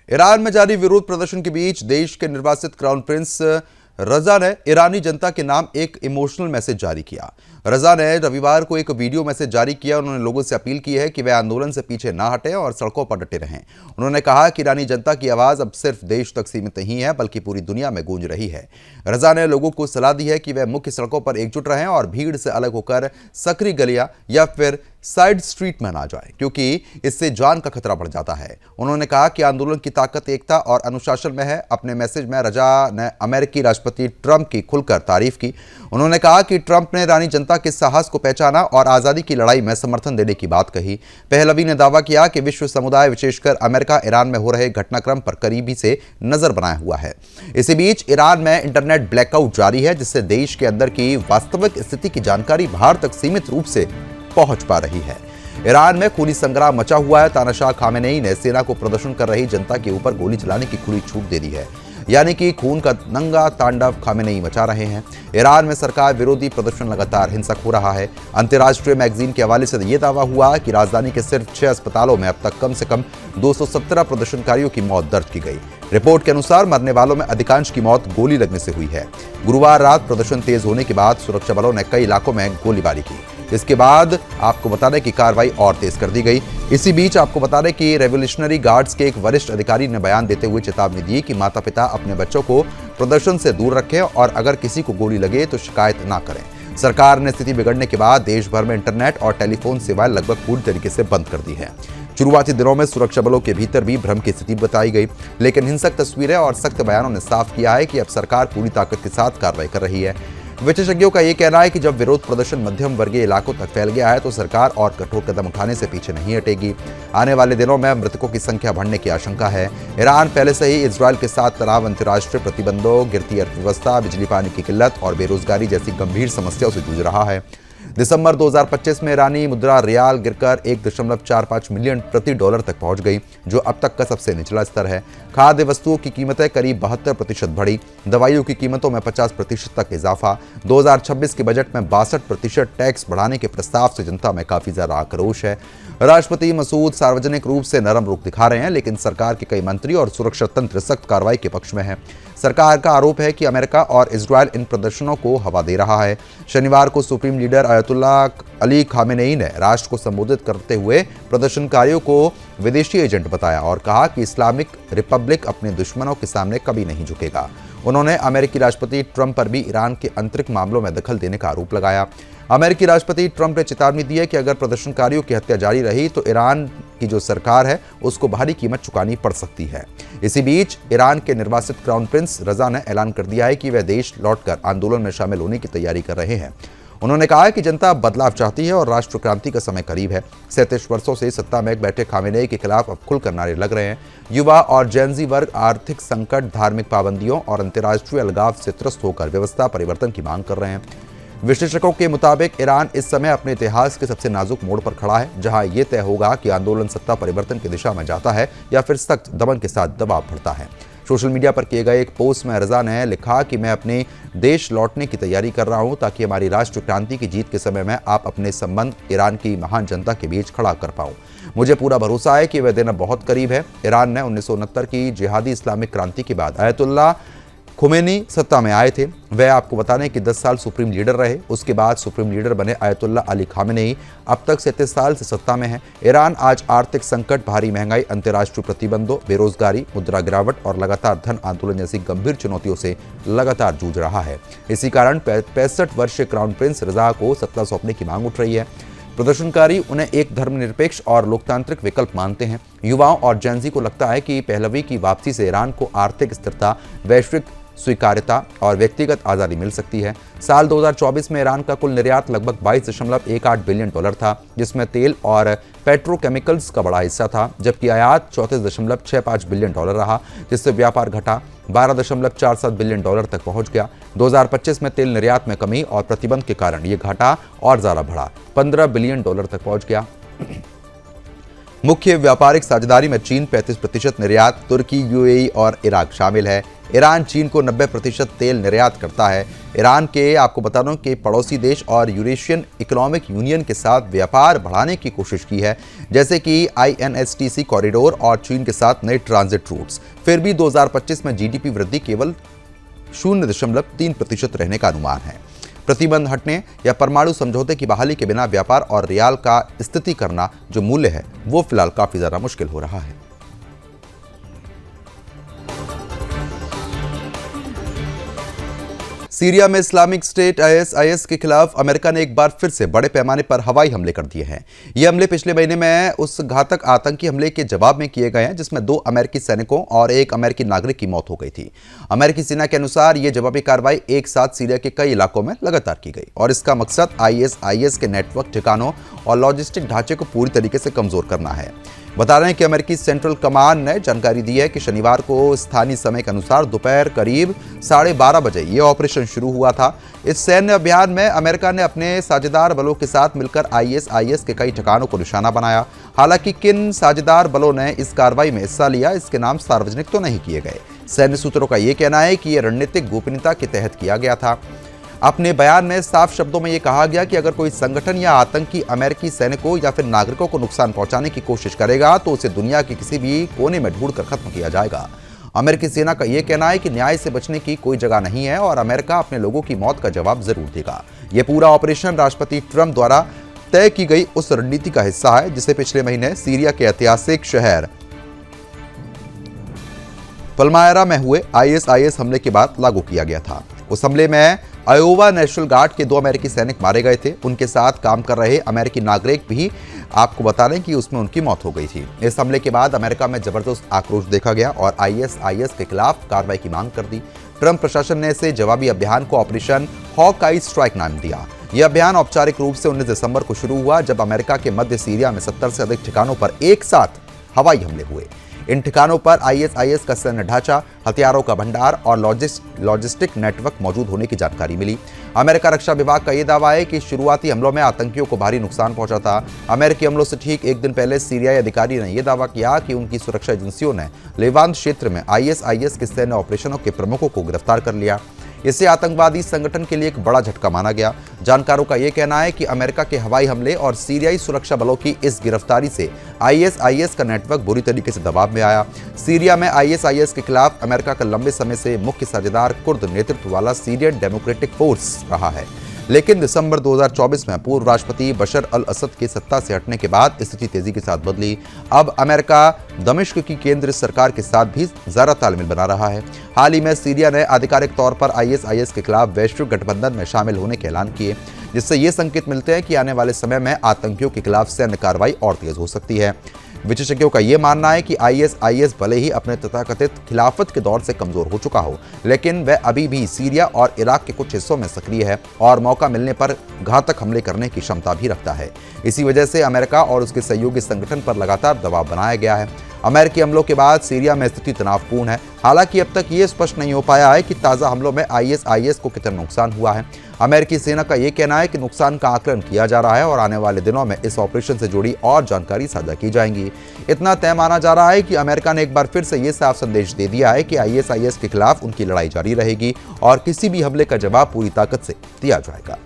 Iran में जारी विरोध प्रदर्शन के बीच देश के निर्वासित क्राउन प्रिंस रजा ने ईरानी जनता के नाम एक इमोशनल मैसेज जारी किया। रजा ने रविवार को एक वीडियो मैसेज जारी किया। उन्होंने लोगों से अपील की है कि वे आंदोलन से पीछे ना हटें और सड़कों पर डटे रहें। उन्होंने कहा कि ईरानी जनता की आवाज अब सिर्फ देश तक सीमित नहीं है बल्कि पूरी दुनिया में गूंज रही है। रजा ने लोगों को सलाह दी है कि वे मुख्य सड़कों पर एकजुट रहें और भीड़ से अलग होकर सकरी गलियां या फिर साइड स्ट्रीट में ना जाए, क्योंकि इससे जान का खतरा बढ़ जाता है। उन्होंने कहा कि आंदोलन की ताकत एकता और अनुशासन में है। अपने मैसेज में रजा ने अमेरिकी राष्ट्रपति ट्रंप की खुलकर तारीफ की। उन्होंने कहा कि ट्रंप ने ईरानी जनता के साहस को पहचाना और आज़ादी की लड़ाई में समर्थन देने की बात कही। पहलवी ने दावा किया कि विश्व समुदाय, विशेषकर अमेरिका, ईरान में हो रहे घटनाक्रम पर करीबी से नजर बनाया हुआ है। इसी बीच ईरान में इंटरनेट ब्लैकआउट जारी है, जिससे देश के अंदर की वास्तविक स्थिति की जानकारी बाहर तक सीमित रूप से पहुंच पा रही है। ईरान में खूनी संग्राम मचा हुआ है। तानाशाह खामेनेई ने सेना को प्रदर्शन कर रही जनता के ऊपर गोली चलाने की खुली छूट दे दी है, यानी कि खून का नंगा तांडव खामेनेई मचा रहे हैं। ईरान में सरकार विरोधी प्रदर्शन लगातार हिंसक हो रहा है। अंतर्राष्ट्रीय मैगजीन के हवाले से यह दावा हुआ कि राजधानी के सिर्फ 6 अस्पतालों में अब तक कम से कम 217 प्रदर्शनकारियों की मौत दर्ज की गई। रिपोर्ट के अनुसार मरने वालों में अधिकांश की मौत गोली लगने से हुई है। गुरुवार रात प्रदर्शन तेज होने के बाद सुरक्षा बलों ने कई इलाकों में गोलीबारी की। इसके बाद आपको बता दें कि कार्रवाई और तेज कर दी गई। इसी बीच आपको बता दें कि रेवोल्यूशनरी गार्ड्स के एक वरिष्ठ अधिकारी ने बयान देते हुए चेतावनी दी कि माता पिता अपने बच्चों को प्रदर्शन से दूर रखें और अगर किसी को गोली लगे तो शिकायत ना करें। सरकार ने स्थिति बिगड़ने के बाद देश भर में इंटरनेट और टेलीफोन सेवाएं लगभग पूरी तरीके से बंद कर दी है। शुरुआती दिनों में सुरक्षा बलों के भीतर भी भ्रम की स्थिति बताई गई, लेकिन हिंसक तस्वीरें और सख्त बयानों ने साफ किया है कि अब सरकार पूरी ताकत के साथ कार्रवाई कर रही है। विशेषज्ञों का यह कहना है कि जब विरोध प्रदर्शन मध्यम वर्गीय इलाकों तक फैल गया है तो सरकार और कठोर कदम उठाने से पीछे नहीं हटेगी। आने वाले दिनों में मृतकों की संख्या बढ़ने की आशंका है। ईरान पहले से ही इजरायल के साथ तनाव, अंतर्राष्ट्रीय प्रतिबंधों, गिरती अर्थव्यवस्था, बिजली पानी की किल्लत और बेरोजगारी जैसी गंभीर समस्याओं से जूझ रहा है। दिसंबर 2025 में ईरानी मुद्रा रियाल गिरकर 1.45 मिलियन प्रति डॉलर तक पहुंच गई, जो अब तक का सबसे निचला स्तर है। खाद्य वस्तुओं की कीमतें करीब 72% बढ़ी। दवाइयों की कीमतों में 50% तक इजाफा। 2026 के बजट में 62% टैक्स बढ़ाने के प्रस्ताव से जनता में काफी ज्यादा आक्रोश है। राष्ट्रपति मसूद सार्वजनिक रूप से नरम रुख दिखा रहे हैं, लेकिन सरकार के कई मंत्री और सुरक्षा तंत्र सख्त कार्रवाई के पक्ष में है। सरकार का आरोप है कि अमेरिका और इजरायल इन प्रदर्शनों को हवा दे रहा है। शनिवार को सुप्रीम लीडर अयतुल्ला अली खामेनेई ने राष्ट्र को संबोधित करते हुए प्रदर्शनकारियों को विदेशी एजेंट बताया और कहा कि इस्लामिक रिपब्लिक अपने दुश्मनों के सामने कभी नहीं झुकेगा। उन्होंने अमेरिकी राष्ट्रपति ट्रंप पर भी ईरान के आंतरिक मामलों में दखल देने का आरोप लगाया। अमेरिकी राष्ट्रपति ट्रंप ने चेतावनी दी है कि अगर प्रदर्शनकारियों की हत्या जारी रही तो ईरान की जो सरकार है उसको भारी कीमत चुकानी पड़ सकती है। इसी बीच ईरान के निर्वासित क्राउन प्रिंस रजा ने ऐलान कर दिया है कि वह देश लौटकर आंदोलन में शामिल होने की तैयारी कर रहे हैं। उन्होंने कहा कि जनता बदलाव चाहती है और राष्ट्र क्रांति का समय करीब है। 37 वर्षों से सत्ता में बैठे खामेनेई के खिलाफ अब खुलकर नारे लग रहे हैं। युवा और जेनजी वर्ग आर्थिक संकट, धार्मिक पाबंदियों और अंतर्राष्ट्रीय अलगाव से त्रस्त होकर व्यवस्था परिवर्तन की मांग कर रहे हैं। विश्लेषकों के मुताबिक ईरान इस समय अपने इतिहास के सबसे नाजुक मोड़ पर खड़ा है, जहां यह तय होगा कि आंदोलन सत्ता परिवर्तन की दिशा में जाता है या फिर सख्त दमन के साथ दबाव बढ़ता है। सोशल मीडिया पर किए गए एक पोस्ट में रजा ने लिखा कि मैं अपने देश लौटने की तैयारी कर रहा हूं ताकि हमारी राष्ट्र क्रांति की जीत के समय में आप अपने संबंध ईरान की महान जनता के बीच खड़ा कर पाऊं। मुझे पूरा भरोसा है कि वह दिन बहुत करीब है। ईरान ने 1969 की जिहादी इस्लामिक क्रांति के बाद अयतुल्ला खुमैनी सत्ता में आए थे। वह आपको बता दें कि 10 साल सुप्रीम लीडर रहे। उसके बाद सुप्रीम लीडर बने अयतुल्ला अली खामेनेई। अब तक 37 साल से सत्ता में है। ईरान आज आर्थिक संकट, भारी महंगाई, अंतर्राष्ट्रीय प्रतिबंधों, बेरोजगारी, मुद्रा गिरावट और लगातार धन आंदोलन जैसी गंभीर चुनौतियों से लगातार जूझ रहा है। इसी कारण 65 वर्षीय क्राउन प्रिंस रजा को सत्ता सौंपने की मांग उठ रही है। प्रदर्शनकारी उन्हें एक धर्मनिरपेक्ष और लोकतांत्रिक विकल्प मानते हैं। युवाओं और जेनजी को लगता है कि पहलवी की वापसी से ईरान को आर्थिक स्थिरता, वैश्विक स्वीकार्यता और व्यक्तिगत आज़ादी मिल सकती है। साल 2024 में ईरान का कुल निर्यात लगभग 22.18 बिलियन डॉलर था, जिसमें तेल और पेट्रोकेमिकल्स का बड़ा हिस्सा था, जबकि आयात 34.65 बिलियन डॉलर रहा, जिससे व्यापार घटा 12.47 बिलियन डॉलर तक पहुंच गया। 2025 में तेल निर्यात में कमी और प्रतिबंध के कारण ये घाटा और ज्यादा बढ़ा, 15 बिलियन डॉलर तक पहुंच गया। मुख्य व्यापारिक साझेदारी में चीन 35% निर्यात, तुर्की, यूएई और इराक शामिल है। ईरान चीन को 90% तेल निर्यात करता है। ईरान के आपको बता दूं कि पड़ोसी देश और यूरेशियन इकोनॉमिक यूनियन के साथ व्यापार बढ़ाने की कोशिश की है, जैसे कि INSTC कॉरिडोर और चीन के साथ नए ट्रांजिट रूट्स। फिर भी 2025 में GDP वृद्धि केवल 0.3% रहने का अनुमान है। प्रतिबंध हटने या परमाणु समझौते की बहाली के बिना व्यापार और रियाल का स्थिति करना जो मूल्य है वो फिलहाल काफी ज्यादा मुश्किल हो रहा है। सीरिया में इस्लामिक स्टेट ISIS के खिलाफ अमेरिका ने एक बार फिर से बड़े पैमाने पर हवाई हमले कर दिए हैं। ये हमले पिछले महीने में उस घातक आतंकी हमले के जवाब में किए गए हैं जिसमें 2 अमेरिकी सैनिकों और 1 अमेरिकी नागरिक की मौत हो गई थी। अमेरिकी सेना के अनुसार ये जवाबी कार्रवाई एक साथ सीरिया के कई इलाकों में लगातार की गई और इसका मकसद ISIS के नेटवर्क ठिकानों और लॉजिस्टिक ढांचे को पूरी तरीके से कमजोर करना है। बता रहे हैं कि अमेरिकी सेंट्रल कमांड ने जानकारी दी है कि शनिवार को स्थानीय समय के अनुसार दोपहर करीब 12:30 बजे ये ऑपरेशन शुरू हुआ था। इस सैन्य अभियान में अमेरिका ने अपने साझेदार बलों के साथ मिलकर ISIS के कई ठिकानों को निशाना बनाया। हालांकि किन साझेदार बलों ने इस कार्रवाई में हिस्सा लिया इसके नाम सार्वजनिक तो नहीं किए गए। सैन्य सूत्रों का यह कहना है कि यह रणनीतिक गोपनीयता के तहत किया गया था। अपने बयान में साफ शब्दों में यह कहा गया कि अगर कोई संगठन या आतंकी अमेरिकी सैनिकों या फिर नागरिकों को नुकसान पहुंचाने की कोशिश करेगा तो उसे दुनिया के किसी भी कोने में ढूंढकर खत्म किया जाएगा। अमेरिकी सेना का यह कहना है कि न्याय से बचने की कोई जगह नहीं है और अमेरिका अपने लोगों की मौत का जवाब जरूर देगा। यह पूरा ऑपरेशन राष्ट्रपति ट्रंप द्वारा तय की गई उस रणनीति का हिस्सा है जिसे पिछले महीने सीरिया के ऐतिहासिक शहर पल्मायरा में हुए ISIS हमले के बाद लागू किया गया था। उस हमले में आयोवा नेशनल गार्ड के 2 अमेरिकी सैनिक मारे गए थे। उनके साथ काम कर रहे अमेरिकी नागरिक भी आपको बता दें कि उसमें उनकी मौत हो गई थी। इस हमले के बाद अमेरिका में जबरदस्त आक्रोश देखा गया और ISIS के खिलाफ कार्रवाई की मांग कर दी। ट्रंप प्रशासन ने इसे जवाबी अभियान को ऑपरेशन हॉकआई स्ट्राइक नाम दिया। यह अभियान औपचारिक रूप से 19 दिसंबर को शुरू हुआ जब अमेरिका के मध्य सीरिया में 70 से अधिक ठिकानों पर एक साथ हवाई हमले हुए। इन ठिकानों पर ISIS का सैन्य ढांचा, हथियारों का भंडार और लॉजिस्टिक नेटवर्क मौजूद होने की जानकारी मिली। अमेरिका रक्षा विभाग का यह दावा है कि शुरुआती हमलों में आतंकियों को भारी नुकसान पहुंचा था। अमेरिकी हमलों से ठीक एक दिन पहले सीरियाई अधिकारी ने यह दावा किया कि उनकी सुरक्षा एजेंसियों ने लेवांत क्षेत्र में ISIS के सैन्य ऑपरेशनों के प्रमुखों को गिरफ्तार कर लिया। इसे आतंकवादी संगठन के लिए एक बड़ा झटका माना गया। जानकारों का यह कहना है कि अमेरिका के हवाई हमले और सीरियाई सुरक्षा बलों की इस गिरफ्तारी से ISIS का नेटवर्क बुरी तरीके से दबाव में आया। सीरिया में ISIS के खिलाफ अमेरिका का लंबे समय से मुख्य साझेदार कुर्द नेतृत्व वाला सीरियन डेमोक्रेटिक फोर्स रहा है, लेकिन दिसंबर 2024 में पूर्व राष्ट्रपति बशर अल असद के सत्ता से हटने के बाद स्थिति तेजी के साथ बदली। अब अमेरिका दमिश्क की केंद्रीय सरकार के साथ भी ज्यादा तालमेल बना रहा है। हाल ही में सीरिया ने आधिकारिक तौर पर ISIS के खिलाफ वैश्विक गठबंधन में शामिल होने के ऐलान किए, जिससे ये संकेत मिलते हैं कि आने वाले समय में आतंकियों के खिलाफ सैन्य कार्रवाई और तेज हो सकती है। विशेषज्ञों का यह मानना है कि ISIS भले ही अपने तथाकथित खिलाफत के दौर से कमजोर हो चुका हो, लेकिन वह अभी भी सीरिया और इराक के कुछ हिस्सों में सक्रिय है और मौका मिलने पर घातक हमले करने की क्षमता भी रखता है। इसी वजह से अमेरिका और उसके सहयोगी संगठन पर लगातार दबाव बनाया गया है। अमेरिकी हमलों के बाद सीरिया में स्थिति तनावपूर्ण है। हालांकि अब तक ये स्पष्ट नहीं हो पाया है कि ताज़ा हमलों में ISIS को कितना नुकसान हुआ है। अमेरिकी सेना का यह कहना है कि नुकसान का आकलन किया जा रहा है और आने वाले दिनों में इस ऑपरेशन से जुड़ी और जानकारी साझा की जाएंगी। इतना तय माना जा रहा है कि अमेरिका ने एक बार फिर से ये साफ संदेश दे दिया है कि ISIS के खिलाफ उनकी लड़ाई जारी रहेगी और किसी भी हमले का जवाब पूरी ताकत से दिया जाएगा।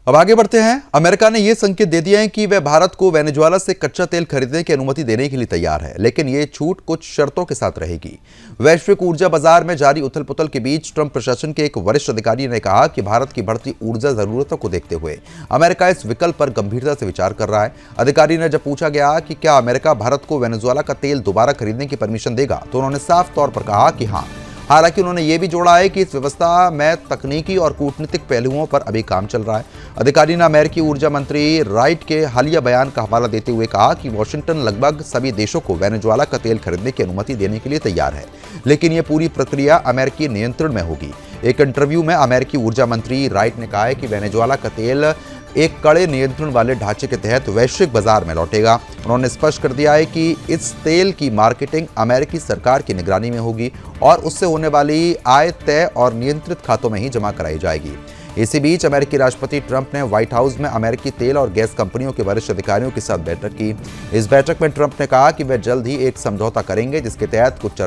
अब आगे बढ़ते हैं। अमेरिका ने यह संकेत दे दिया है कि वह भारत को वेनेजुएला से कच्चा तेल खरीदने की अनुमति देने के लिए तैयार है, लेकिन यह छूट कुछ शर्तों के साथ रहेगी। वैश्विक ऊर्जा बाजार में जारी उथल-पुथल के बीच ट्रंप प्रशासन के एक वरिष्ठ अधिकारी ने कहा कि भारत की बढ़ती ऊर्जा जरूरतों को देखते हुए अमेरिका इस विकल्प पर गंभीरता से विचार कर रहा है। अधिकारी ने जब पूछा गया कि क्या अमेरिका भारत को वेनेजुएला का तेल दोबारा खरीदने की परमिशन देगा, तो उन्होंने साफ तौर पर कहा कि हाँ। हालांकि उन्होंने ये भी जोड़ा है कि इस व्यवस्था में तकनीकी और कूटनीतिक पहलुओं पर अभी काम चल रहा है। अधिकारी ने अमेरिकी ऊर्जा मंत्री राइट के हालिया बयान का हवाला देते हुए कहा कि वॉशिंगटन लगभग सभी देशों को वेनेजुएला का तेल खरीदने की अनुमति देने के लिए तैयार है, लेकिन यह पूरी प्रक्रिया अमेरिकी नियंत्रण में होगी। एक इंटरव्यू में अमेरिकी ऊर्जा मंत्री राइट ने कहा है कि वेनेजुएला का तेल एक कड़े नियंत्रण वाले ढांचे के तहत वैश्विक बाजार में लौटेगा। उन्होंने स्पष्ट कर दिया है कि इस तेल की मार्केटिंग अमेरिकी सरकार की निगरानी में होगी और उससे होने वाली आय तय और नियंत्रित खातों में ही जमा कराई जाएगी। इसी बीच अमेरिकी राष्ट्रपति ट्रंप ने व्हाइट हाउस में अमेरिकी तेल और गैस कंपनियों के वरिष्ठ अधिकारियों के साथ बैठक की। इस बैठक में ट्रंप ने कहा कि वे जल्द ही एक समझौता करेंगे जिसके तहत कुछ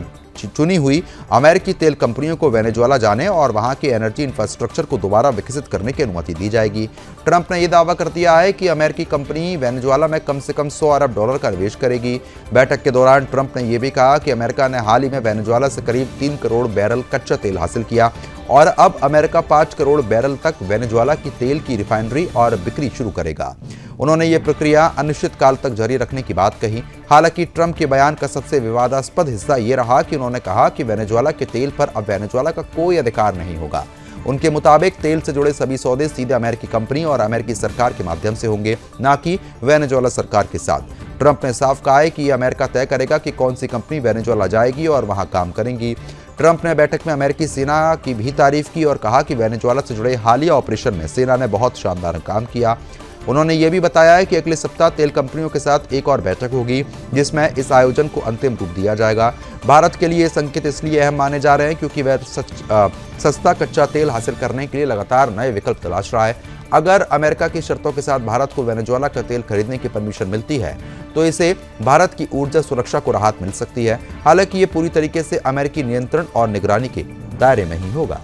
चुनी हुई अमेरिकी तेल कंपनियों को वेनेजुएला जाने और वहां के एनर्जी इंफ्रास्ट्रक्चर को दोबारा विकसित करने की अनुमति दी जाएगी। ट्रंप ने यह दावा कर दिया है कि अमेरिकी कंपनी वेनेजुएला में कम से कम $100 अरब का निवेश करेगी। बैठक के दौरान ट्रंप ने यह भी कहा कि अमेरिका ने हाल ही में वेनेजुएला से करीब 3 करोड़ बैरल कच्चा तेल हासिल किया और अब अमेरिका 5 करोड़ बैरल तक वेनेजुएला की तेल की रिफाइनरी और बिक्री शुरू करेगा। उन्होंने ये प्रक्रिया अनिश्चित काल तक जारी रखने की बात कही। हालांकि ट्रंप के बयान का सबसे विवादास्पद हिस्सा ये रहा कि उन्होंने कहा कि वेनेजुएला के तेल पर अब वेनेजुएला का कोई अधिकार नहीं होगा। उनके मुताबिक तेल से जुड़े सभी सौदे सीधे अमेरिकी कंपनी और अमेरिकी सरकार के माध्यम से होंगे, न कि वेनेजुएला सरकार के साथ। ट्रंप ने साफ कहा है कि अमेरिका तय करेगा कि कौन सी कंपनी वेनेजुएला जाएगी और वहां काम करेंगी। ट्रंप ने बैठक में अमेरिकी सेना की भी तारीफ की और कहा कि वेनेजुएला से जुड़े हालिया ऑपरेशन में सेना ने बहुत शानदार काम किया। उन्होंने ये भी बताया है कि अगले सप्ताह तेल कंपनियों के साथ एक और बैठक होगी जिसमें इस आयोजन को अंतिम रूप दिया जाएगा। भारत के लिए ये संकेत इसलिए अहम माने जा रहे हैं क्योंकि वह सस्ता कच्चा तेल हासिल करने के लिए लगातार नए विकल्प तलाश रहा है। अगर अमेरिका की शर्तों के साथ भारत को वेनेजुएला का तेल खरीदने की परमिशन मिलती है तो इसे भारत की ऊर्जा सुरक्षा को राहत मिल सकती है। हालांकि ये पूरी तरीके से अमेरिकी नियंत्रण और निगरानी के दायरे में ही होगा।